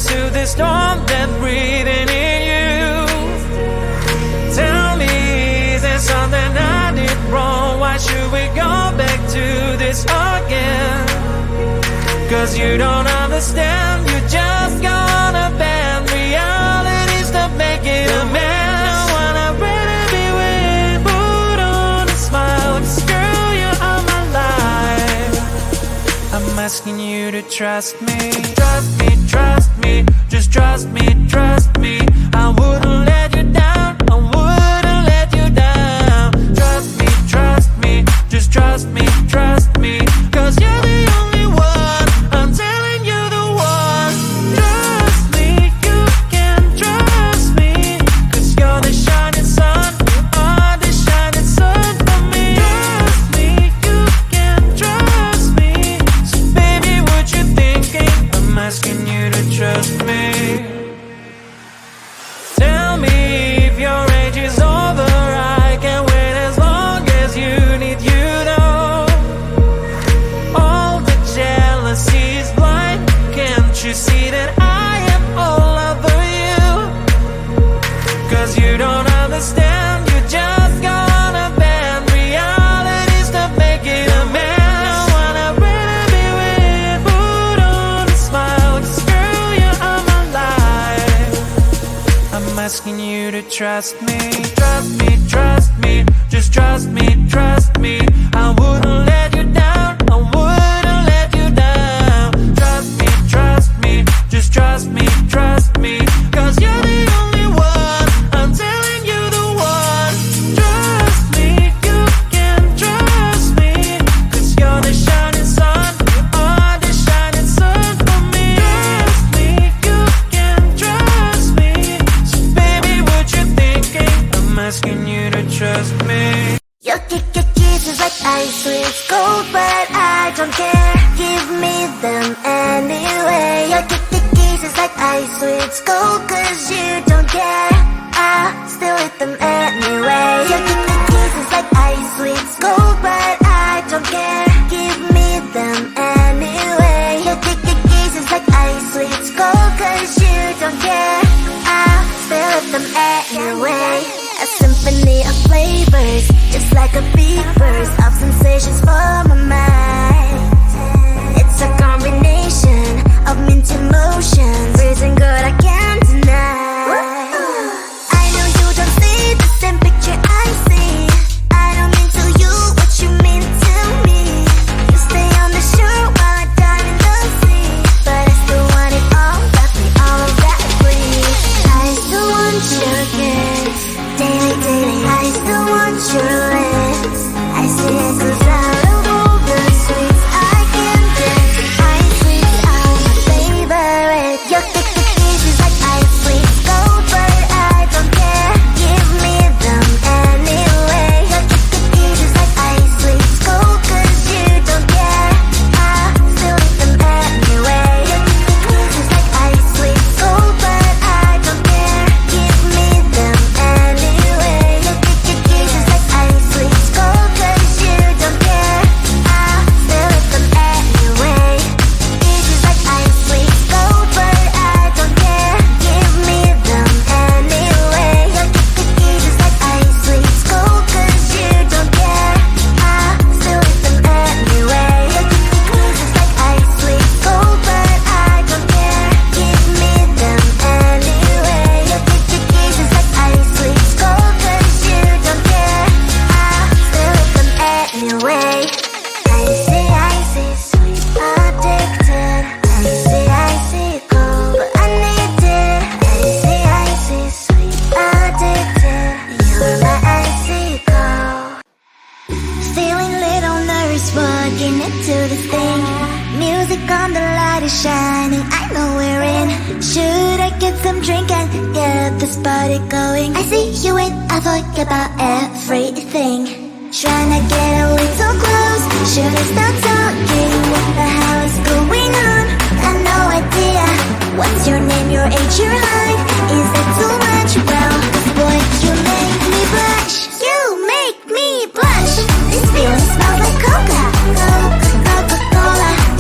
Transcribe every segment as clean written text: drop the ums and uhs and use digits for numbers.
to the storm that's breathing in you. Tell me, is there something I did wrong? Why should we go back to this again? Cause you don't understand, you just gonna bend realities to make it a man. I wanna really be with, put on a smile, girl, you are my life. I'm asking you to trust me, trust me, trust me, just trust me, trust me. I wouldn't let you down, I wouldn't let you down. Trust me, just trust me, trust me. Cause you're the only one, I'm telling you the one. Trust me, you can trust me. Cause you're the shining sun, you are the shining sun for me. Trust me, you can trust me. So baby, what you thinking? I'm asking you to trust me. Tell me if your age is over, I can wait as long as you need, you know. All the jealousy is blind, can't you see that I am all over you? Cause you don't understand, you just gonna bend realities to make it a man. I wanna really be with, put on a smile, cause girl, you are my life. I'm asking you to trust me, trust me, trust me, just trust me, trust me. I wouldn't let you down, I wouldn't let you down. Trust me, just trust me, trust me. Cause you're the only one, I'm telling you the one. Trust me, you can trust me. Cause you're the shining sun, you are the shining sun for me. Trust me, you can trust me. So baby, what you thinking? I'm asking you to trust me. Your kisses like ice, sweet cold, but I don't care. Give me them anyway. Your kisses like ice, sweet cold, cause you don't care. I still eat them anyway. Your kisses like ice, sweet cold, but I don't care. Give me them anyway. Your kisses like ice, sweet cold, cause you don't care. I still eat them anyway. A symphony of flavors, just like a beat burst of sensations for my mind. It's a combination of mint emotions, freezing good I can't deny. I know you don't see the same picture I see. I don't mean to you what you mean to me. You stay on the shore while I dive in the sea, but I still want it all, wrap me all that free. I still want your kiss, daily, daily. I still want your lips. I see it goes out of all the sweets I can dance. Ice sweets are my favorite. Your kisses like ice sweets gold, but I don't care. Give me them anyway. Your kisses like ice sweets gold, cause you don't care. I still eat them anyway. Your kisses like ice sweets gold, but I don't care. Give me them anyway. Your kisses like ice sweets gold, cause you don't care. I still eat them anyway. Kisses like ice sweets gold, but I don't care. Give me them anyway. Your kisses like ice sweets gold, cause you don't care. I still eat them anyway. Your kisses like ice sweets gold, but I don't care. Give me them anyway. Your kisses like ice sweets gold, cause you don't care. I still eat them anyway. Icy, sweet, addicted. Icy, cold, but I need it. Icy, sweet, addicted. You're my icy cold. Feeling little nervous walking into this thing. Music on, the light is shining, I know we're in. Should I get some drink and get this party going? I see you and I forget about everything. Trying to get a little close, should I start talking? What the hell is going on? Got no idea. What's your name, your age, your height? Is that too much? Well, boy, you make me blush. You make me blush. This feeling smells like Coca-Cola.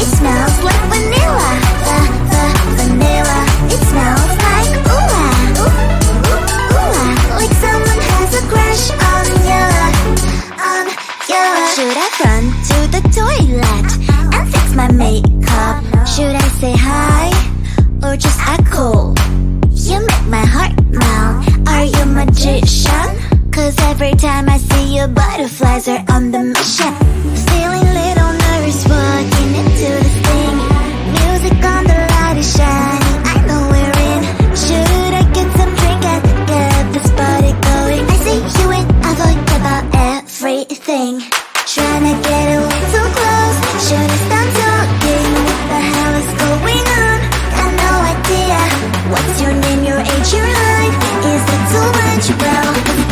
It smells like vanilla. The vanilla. It Should I run to the toilet and fix my makeup? Should I say hi or just act cool? You make my heart melt. Are you a magician? Cause every time I see you, butterflies are on the mission. Feeling little nervous walking into this thing. Music on, the light is shining, I know we're in. Should I get some drink and get this party going? I see you and I forget about everything. Tryna get a little close, should I stop talking? What the hell is going on? Got no idea. What's your name, your age, your height? Is it too much, bro?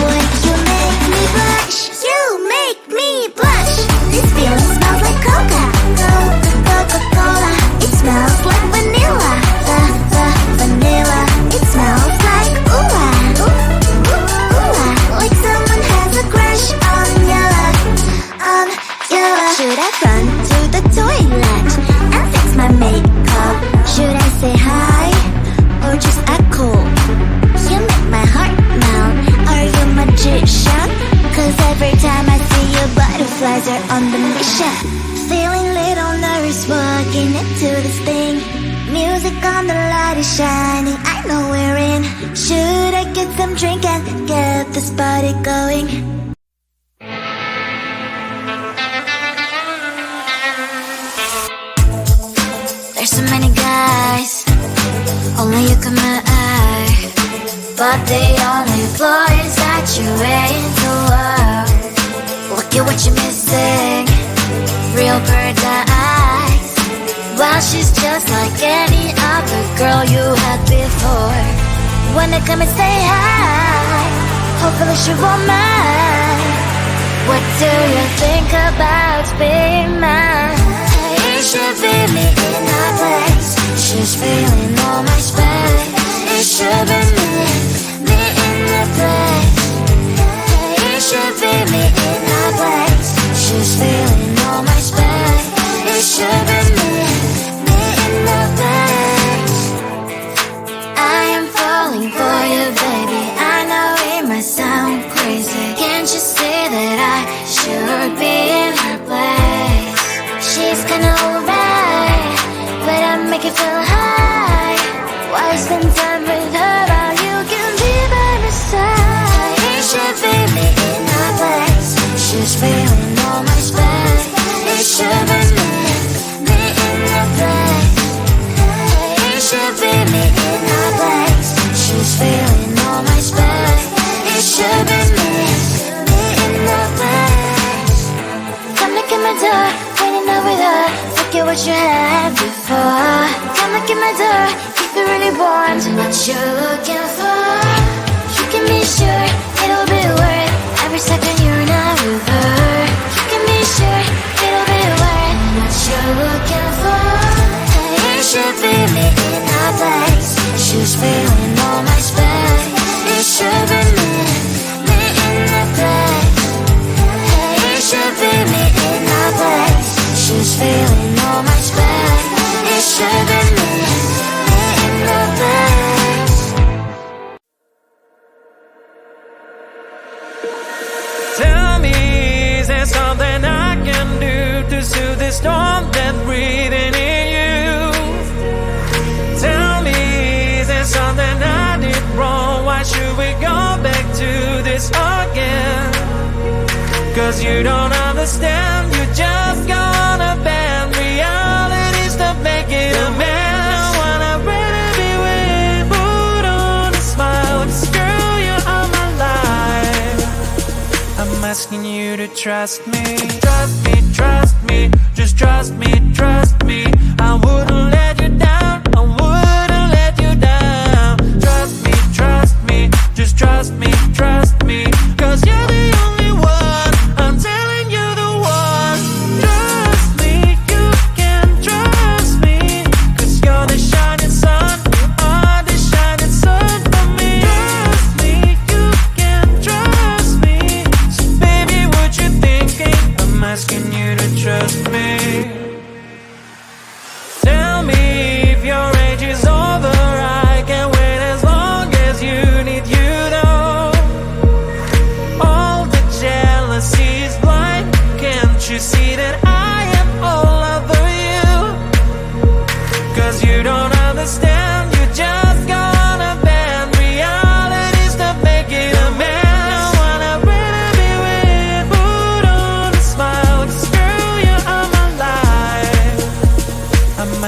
Boy, you make me blush. You make me blush. This feeling smells like Coca-Cola. It smells like vanilla. The vanilla. It smells like ooh-ah. Ooh-ah. Like someone has a crush on you. Should I run to the toilet and fix my makeup? Should I say hi or just act cool? You make my heart melt. Are you a magician? Cause every time I see you, butterflies are on the mission. Feeling little nervous walking into this thing. Music on, the light is shining, I know we're in. Should I get some drink and get this party going? There's so many guys, only you come my eye, but the only flaw is that you're into love. Look at what you're missing, real bird's eyes. Well, she's just like any other girl you had before. Wanna come and say hi, hopefully she won't mind. What do you think about being mine? It should be me in her place. She's feeling all my space. It should be me in the place. It should be me in her place. She's feeling all my space. It should be me in the place. I am falling for you, baby. I know it might sound crazy. Can't you see that I should be in her place? She's kinda alright, but I make it feel high. Why spend time with her while you can be by my side? It should be me in her place. She's feeling all my space. It should be me in the place. It should be me in her place. She's feeling all my space. It should be me in the place. Come look at my door, waiting over there. Forget what you had before. Come look at my door, if you really want what you're looking for. You can be sure it'll be worth every second you're not with her. You can be sure it'll be worth what you're looking for. It should be me in her place. She's feeling all my space. It should be me in the place. It should be me in her place. She's feeling all my space. It should be me in the place. Tell me, is there something I can do to soothe the storm that's breathing in you? Tell me, is there something I did wrong? Why should we go back to this again? Cause you don't understand, you just gonna bend realities to make it a man. Wanna really be with, put on a smile, girl, you're all my life. I'm asking you to trust me, trust me, just trust me, I wouldn't let you down, I wouldn't let you down. Trust me, just trust me, cause you're the only one, I'm telling you the one. Trust me, you can trust me, cause you're the shining sun, you are the shining sun for me. Trust me, you can trust me, so baby what you thinking, I'm asking you to trust me. Tell me if your age is over, I can wait as long as you need, you know. All the jealousy is blind, can't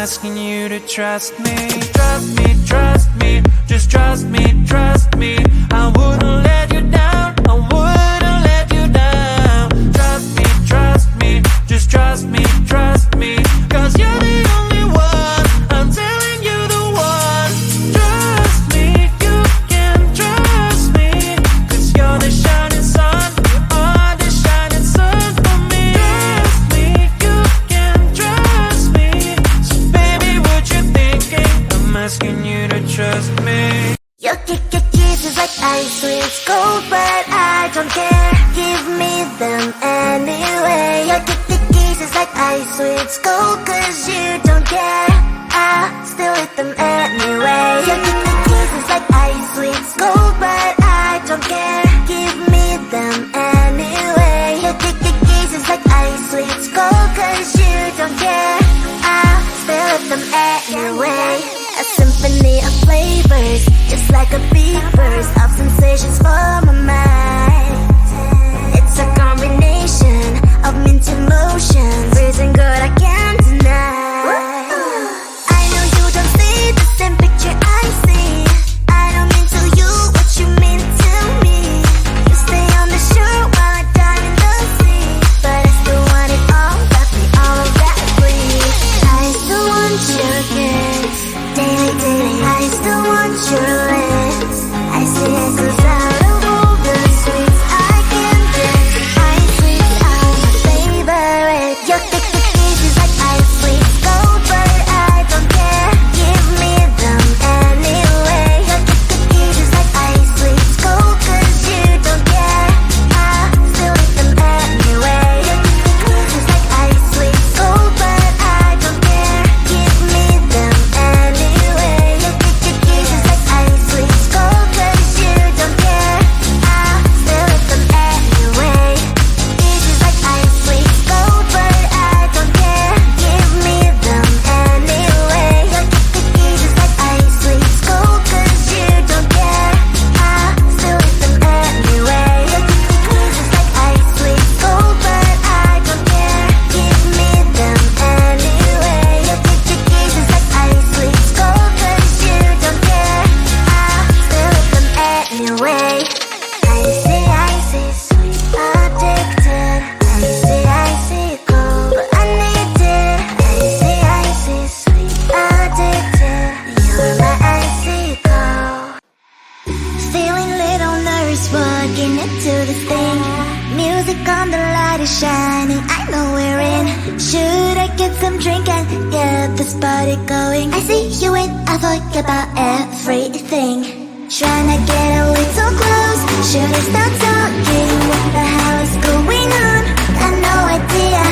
asking you to trust me. Trust me, just trust me. I wouldn't let you down, I wouldn't let you down. Trust me, just trust me. Cause you're the only one, I'm telling you the one. Trust me, you can trust me. Cause you're the shining sun, you are the shining sun for me. Trust me, you can trust me. So baby, what you thinking? I'm asking you to trust me. Your kisses like ice, sweet cold, but I don't care. Give me them anyway. Your kisses like ice, sweet cold, cause you don't care. I still eat them anyway. Your kisses like ice, sweet cold, but I don't care. Give me them anyway. Your kisses like ice, sweet cold, cause you don't care. I still eat them anyway. A symphony of flavors, just like a big burst of sensations for my mind. It's a combination of mint emotions, freezing good I can't deny. I know you don't see the same picture I see. I don't mean to you what you mean to me. You stay on the shore while I dive in the sea, but I still want it all, got me all of that breeze. I still want your kiss, daily, I still want your lips. I see it goes out of all the sweets I can get. Ice sweets are my favorite. Your kisses like ice sweets gold, but I don't care. Give me them anyway. Your kisses like ice sweets gold, cause you don't care. I still eat them anyway. Your kisses like ice sweets gold, but I don't care. Give me them anyway. Your kisses like ice sweets gold, cause you don't care. I still eat them anyway. Kisses like ice sweets gold, but I don't care. Give me them anyway. Your kisses like ice sweets gold, cause you don't care. I still eat them anyway. Your kisses like ice sweets gold, but I don't care. Give me them anyway. Your kisses like ice sweets gold, cause you don't care. I still eat them anyway. Icy, sweet, addicted. Icy, cold, but I need it. Icy, sweet, addicted. You're my icy cold. Feeling little nervous walking into this thing. Music on, the light is shining, I know we're in. Should I get some drink and get this party going? I see you and I think about everything. Tryna get a little close. Should I start talking? What the hell is going on? Got no idea.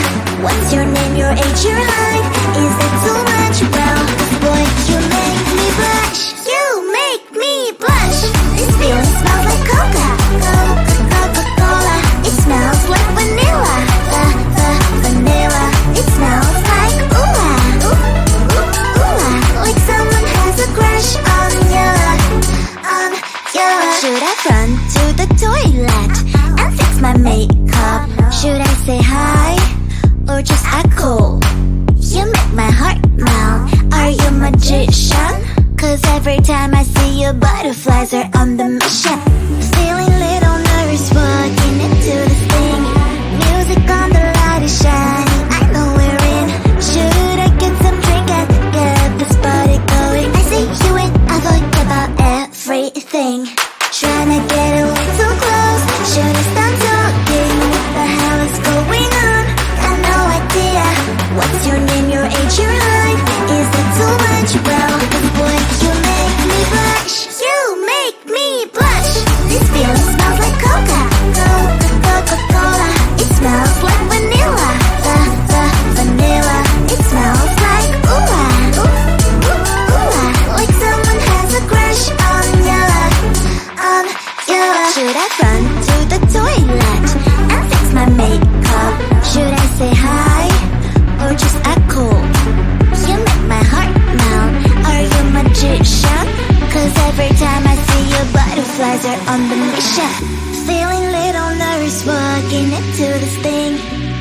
What's your name, your age, your height? Is that too much? Well, boy, you make me blush. You make me blush. This feeling smells like Coca-Cola. It smells like vanilla. Vanilla. It smells like like someone has a crush on you. Should I run to the toilet and fix my makeup?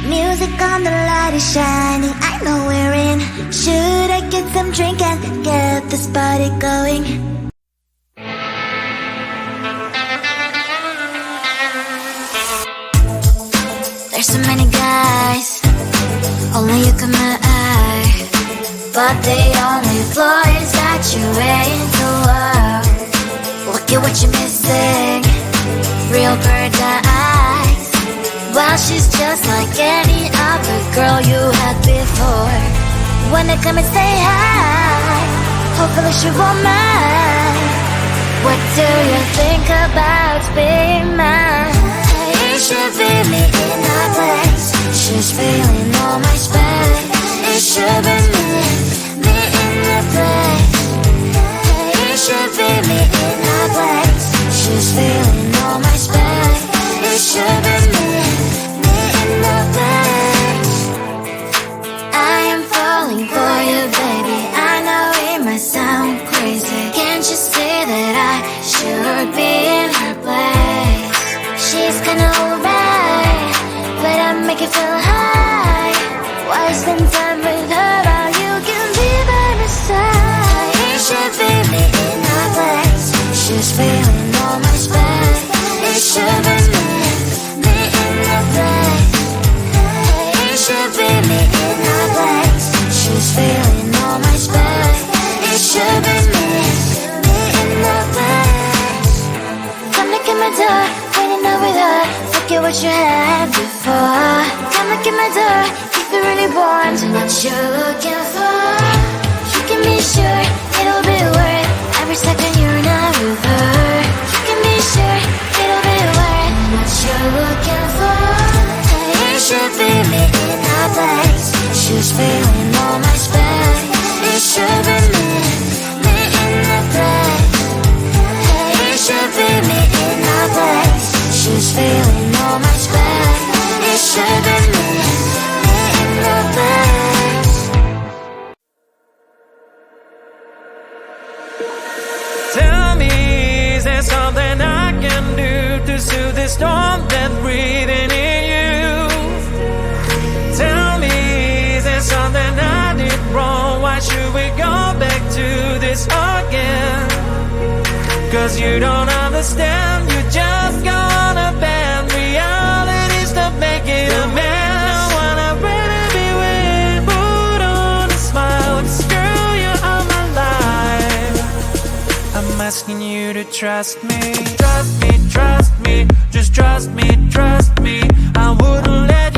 Music on, the light is shining, I know we're in. Should I get some drink and get this party going? There's so many guys, only you can my eye, but the only flaw is that you ain't the one. Look at what you're missing, real bird eyes. Well, she's just like any other girl you had before. Wanna come and say hi, hopefully she won't mind. What do you think about being mine? It should be me in her place, she's feeling all my space. It should be me in the place. It should be me in her place, she's feeling all my space. It should be me in the place. I am falling for you, baby. I know it might sound crazy. Can't you see that I should be in her place? She's kinda alright, but I make it feel high. Why spend time with her while you can be by my side? It should be me in her place, she's feeling all my space. It should be me in the place. It should be me in her place, she's feeling all my space. It should be me in the place. Come knock at my door, waiting over there. Forget what you had before. Come knock at my door if you really want what you're looking for. You can be sure it'll be worth every second you're not with her. You can be sure it'll be worth what you're looking for. It should be me in her place, she's feeling all my space. It should be me in the place. It should be me in her place, she's feeling all my space. It should be me in the place. Tell me, is there something I can do to soothe the storm that's breathing in you? Tell me, is there something I did wrong? Why should we go back to this again? Cause you don't understand, you just gonna bend reality's to make it a man. Wanna really be with, put on a smile, 'cause girl, you are my life. I'm asking you to trust me, trust me, trust me, just trust me, trust me. I wouldn't let